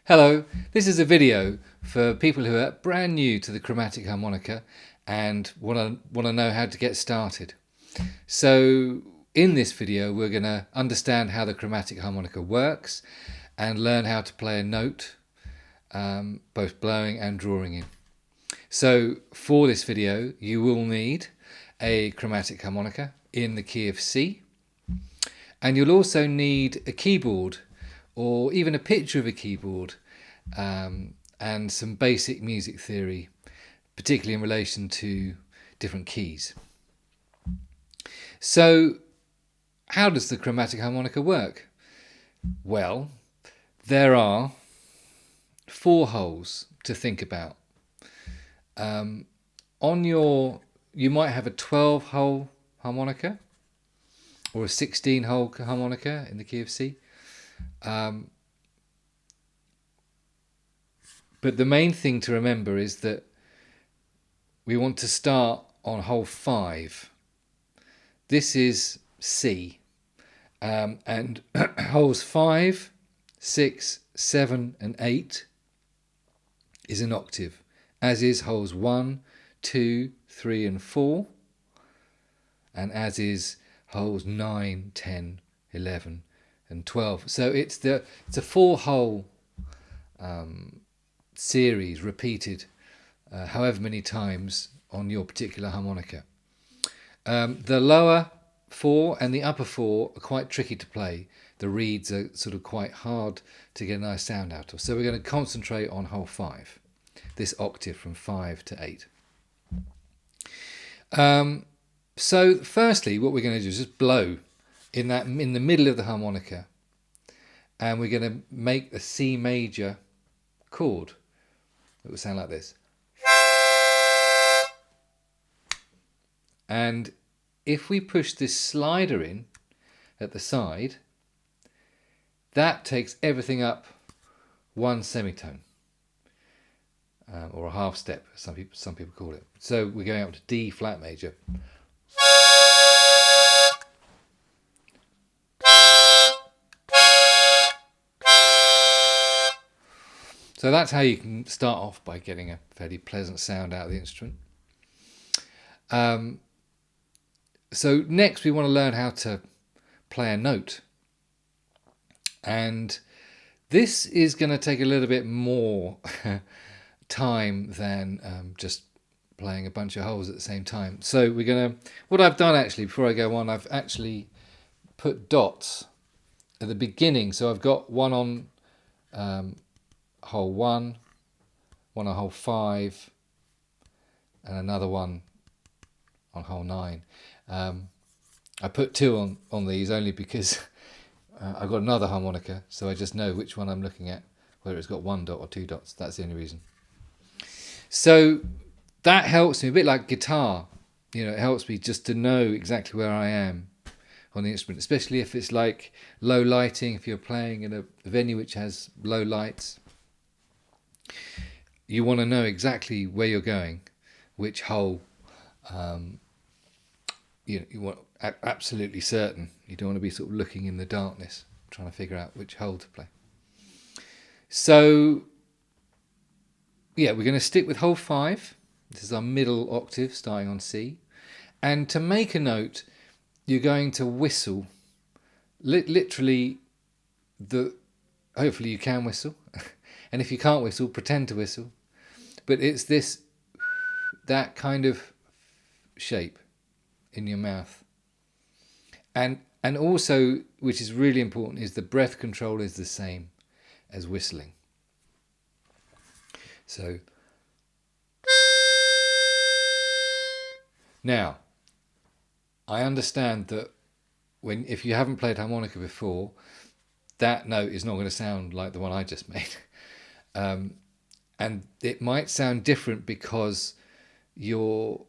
Hello, this is a video for people who are brand new to the chromatic harmonica and want to know how to get started. So in this video we're going to understand how the chromatic harmonica works and learn how to play a note, both blowing and drawing in. So for this video you will need a chromatic harmonica in the key of C, and you'll also need a keyboard or even a picture of a keyboard, and some basic music theory, particularly in relation to different keys. So how does the chromatic harmonica work? Well, there are 4 holes to think about. You might have a 12-hole harmonica or a 16-hole harmonica in the key of C. But the main thing to remember is that we want to start on hole 5. This is C, and holes 5, 6, 7 and 8 is an octave, as is holes 1, 2, 3 and 4, and as is holes 9, 10, 11 and 12. So it's a 4-hole series repeated however many times on your particular harmonica. The lower 4 and the upper 4 are quite tricky to play. The reeds are sort of quite hard to get a nice sound out of. So we're going to concentrate on hole 5, this octave from 5 to 8. So firstly what we're going to do is just blow in the middle of the harmonica, and we're going to make a C major chord. It will sound like this. And if we push this slider in at the side, that takes everything up 1 semitone, or a half step, some people call it. So we're going up to D flat major. So that's how you can start off, by getting a fairly pleasant sound out of the instrument. So next we want to learn how to play a note. And this is going to take a little bit more time than just playing a bunch of holes at the same time. So what I've done actually, before I go on, I've actually put dots at the beginning. So I've got one on hole 1, one on hole 5, and another one on hole 9. I put 2 on these only because I've got another harmonica, so I just know which one I'm looking at, whether it's got 1 dot or 2 dots. That's the only reason. So that helps me, a bit like guitar. It helps me just to know exactly where I am on the instrument, especially if it's like low lighting. If you're playing in a venue which has low lights, you want to know exactly where you're going, which hole. You want absolutely certain. You don't want to be sort of looking in the darkness trying to figure out which hole to play. So yeah, we're going to stick with hole 5. This is our middle octave starting on C, and to make a note you're going to whistle literally hopefully you can whistle and if you can't whistle, pretend to whistle, but it's that kind of shape in your mouth. And also, which is really important, is the breath control is the same as whistling. So now I understand that if you haven't played harmonica before, that note is not going to sound like the one I just made. And it might sound different because your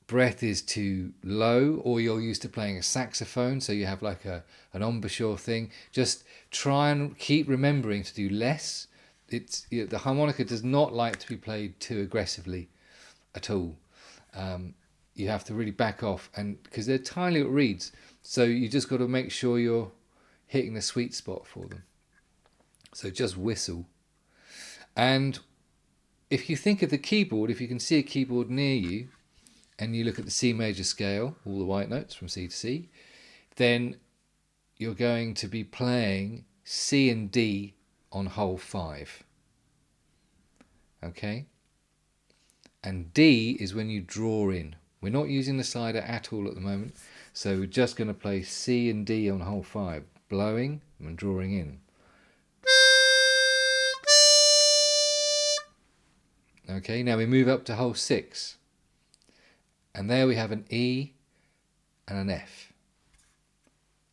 breath is too low, or you're used to playing a saxophone, so you have like an embouchure thing. Just try and keep remembering to do less. The harmonica does not like to be played too aggressively at all. You have to really back off, and because they're tiny little reeds, so you just got to make sure you're hitting the sweet spot for them. So just whistle And if you think of the keyboard, if you can see a keyboard near you, and you look at the C major scale, all the white notes from C to C, then you're going to be playing C and D on hole 5. Okay? And D is when you draw in. We're not using the slider at all at the moment, so we're just going to play C and D on hole 5, blowing and drawing in. Okay, now we move up to hole 6. And there we have an E and an F.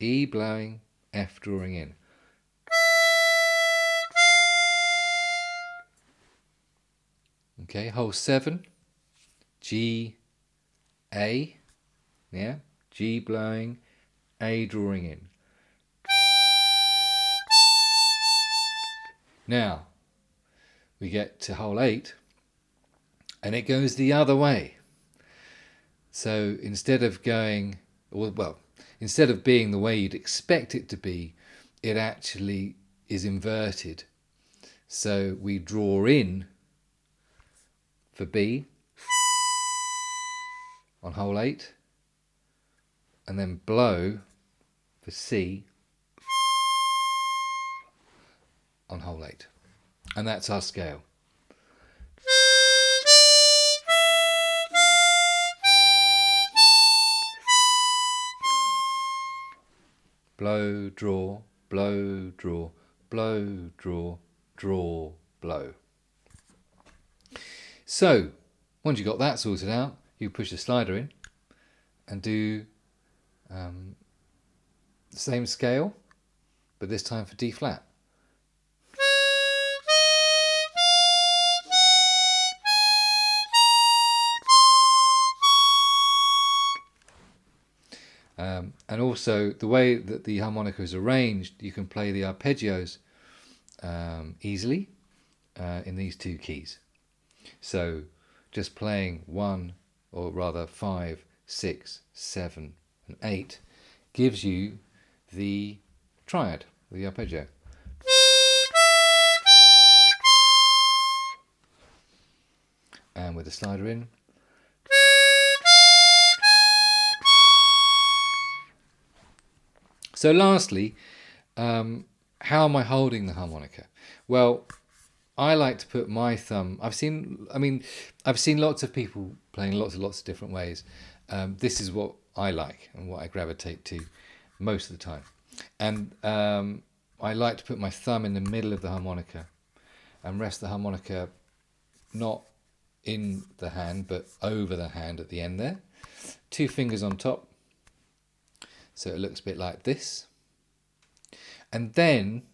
E blowing, F drawing in. Okay, hole 7, G, A, yeah, G blowing, A drawing in. Now, we get to hole 8, and it goes the other way. So instead of going, well, instead of being the way you'd expect it to be, it actually is inverted. So we draw in for B on hole 8, and then blow for C on hole 8. And that's our scale. Blow, draw, blow, draw, blow, draw, draw, blow. So, once you've got that sorted out, you push the slider in and do the same scale, but this time for D flat. And also the way that the harmonica is arranged, you can play the arpeggios easily in these two keys. So just playing 1, or rather 5, 6, 7 and 8 gives you the triad, the arpeggio. And with the slider in. So lastly, how am I holding the harmonica? Well, I like to put my thumb. I've seen lots of people playing lots of different ways. This is what I like and what I gravitate to most of the time. And I like to put my thumb in the middle of the harmonica and rest the harmonica not in the hand but over the hand at the end there. 2 fingers on top. So it looks a bit like this. And then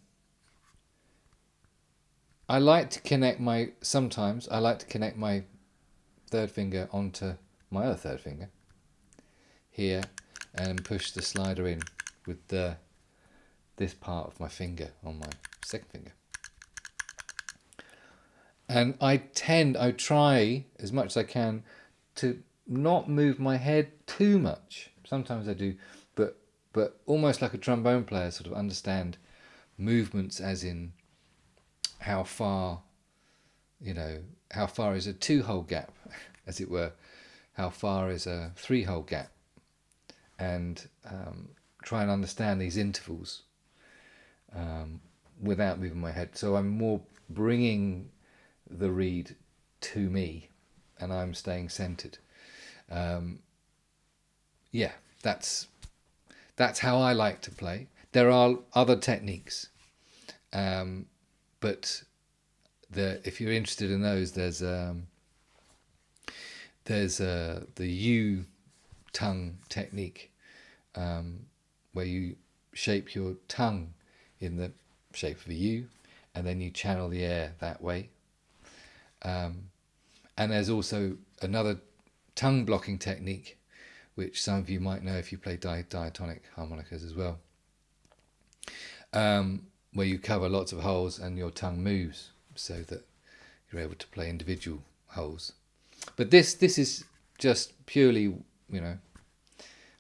sometimes I like to connect my 3rd finger onto my other 3rd finger here and push the slider in with this part of my finger on my 2nd finger. And I try as much as I can to not move my head too much. Sometimes I do, but almost like a trombone player, sort of understand movements as in how far is a 2-hole gap, as it were, how far is a 3-hole gap, and try and understand these intervals without moving my head. So I'm more bringing the reed to me, and I'm staying centered. That's how I like to play. There are other techniques, but if you're interested in those, there's the U tongue technique, where you shape your tongue in the shape of a U, and then you channel the air that way. And there's also another tongue blocking technique, which some of you might know if you play diatonic harmonicas as well, where you cover lots of holes and your tongue moves so that you're able to play individual holes. But this is just purely,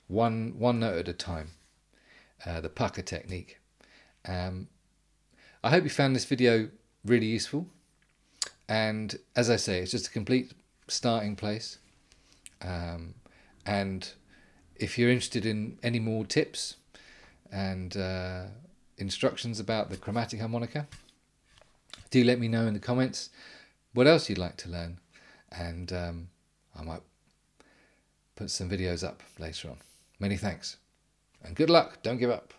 one note at a time, the pucker technique. I hope you found this video really useful. And as I say, it's just a complete starting place. And if you're interested in any more tips and instructions about the chromatic harmonica, do let me know in the comments what else you'd like to learn, and I might put some videos up later on. Many thanks, and good luck. Don't give up.